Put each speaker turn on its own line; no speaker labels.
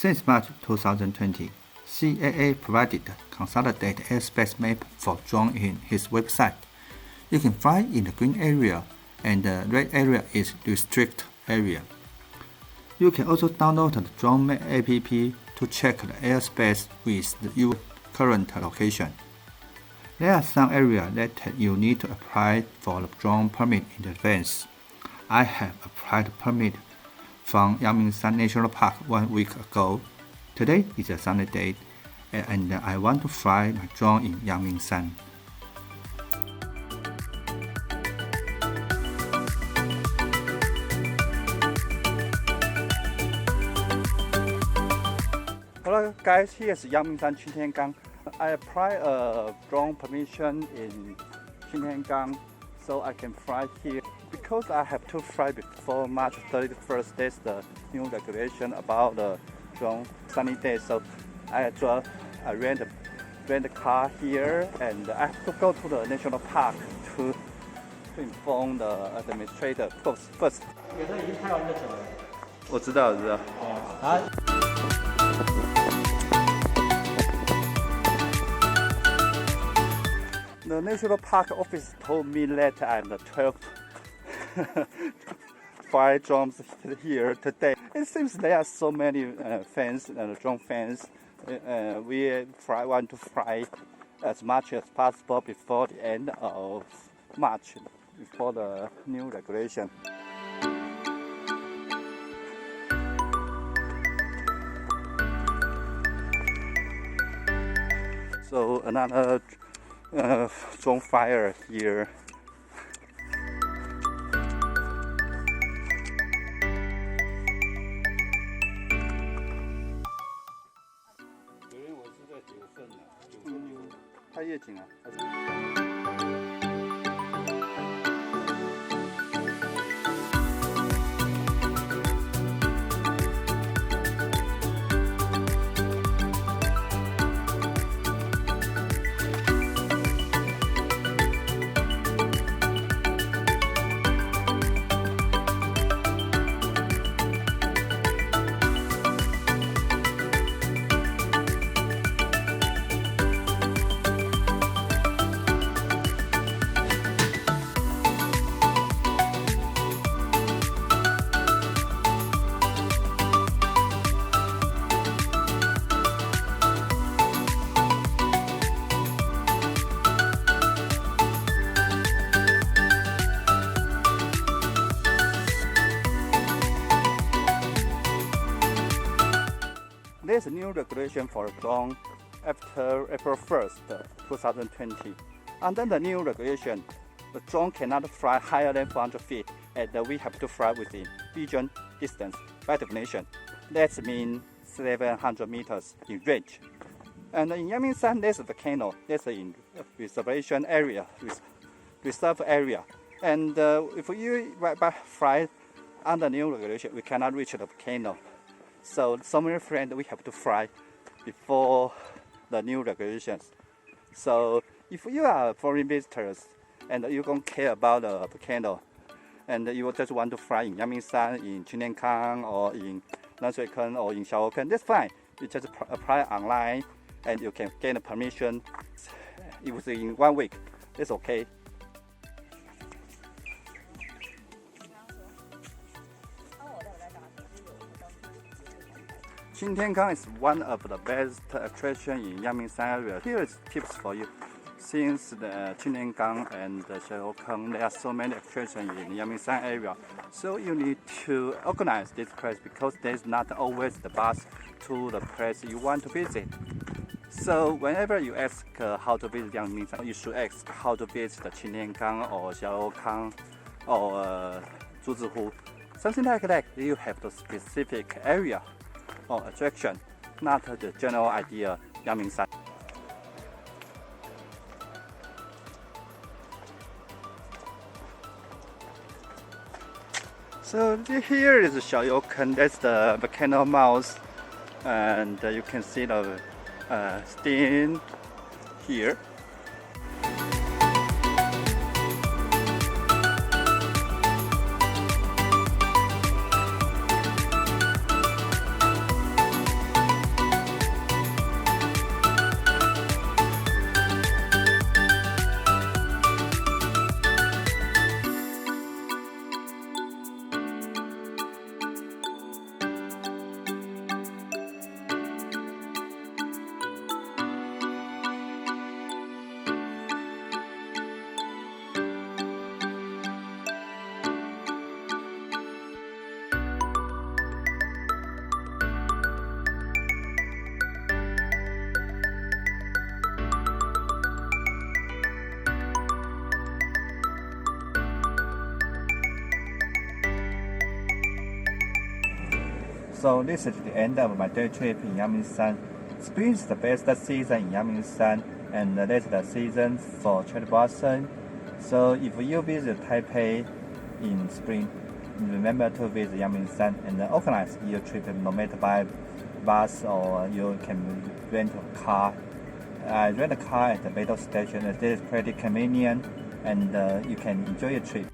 Since March 2020, CAA provided consolidated airspace map for drone in its website. You can fly in the green area, and the red area is restricted area. You can also download the drone map app to check the airspace with your current location. There are some areas that you need to apply for the drone permit in advance. I have applied permit from Yangmingshan National Park 1 week ago. Today is a sunny day, and I want to fly my drone in Yangmingshan. Hello guys, here's Yangmingshan Qintiangang. I applied a drone permission in Qintiangang so I can fly here. Because I have to fly before March 31st, that's the new regulation about the drone sunny day. So I rent a car here, and I have to go to the national park to inform the administrator first.
有的已经拍完就走了。
我知道。
啊。
The national park office told me that I'm the 12th fly drones here today. It seems there are so many fans, drone fans. We want to fly as much as possible before the end of March, before the new regulation. So another drone fire here.拍夜景啊。There's a new regulation for drone after April 1st, 2020. Under the new regulation, the drone cannot fly higher than 400 feet, and we have to fly within vision distance by definition. That means 700 meters in range. And in Yangmingshan, there's a volcano. There's a reservation area, reserve area. And if you fly under new regulation, we cannot reach the volcano. So many friends, we have to fly before the new regulations. So if you are foreign visitors and you don't care about the volcano, and you just want to fly in Yangmingshan, in Qintiangang, or in Nanshuiken, or in Xiaoken, that's fine. You just apply online, and you can gain a permission. It was in 1 week. That's okay. Qintiangang is one of the best attractions in Yangmingshan area. Here is tips for you. Since the Qintiangang and the Xiaoken, there are so many attractions in Yangmingshan area. So you need to organize this place because there's not always the bus to the place you want to visit. So whenever you ask how to visit Yangmingshan, you should ask how to visit the Qintiangang or Xiaoken or Zhuzihu. Something like that. You have the specific area or attraction, not the general idea, Yangmingshan. So here is Xiaoken, that's the volcano mouth, and you can see the steam here. So this is the end of my day trip in Yangmingshan. Spring is the best season in Yangmingshan, and that's the season for cherry blossom. So if you visit Taipei in spring, remember to visit Yangmingshan and organize your trip no matter by bus or you can rent a car. I rent a car at the Beidou station. It is pretty convenient and you can enjoy your trip.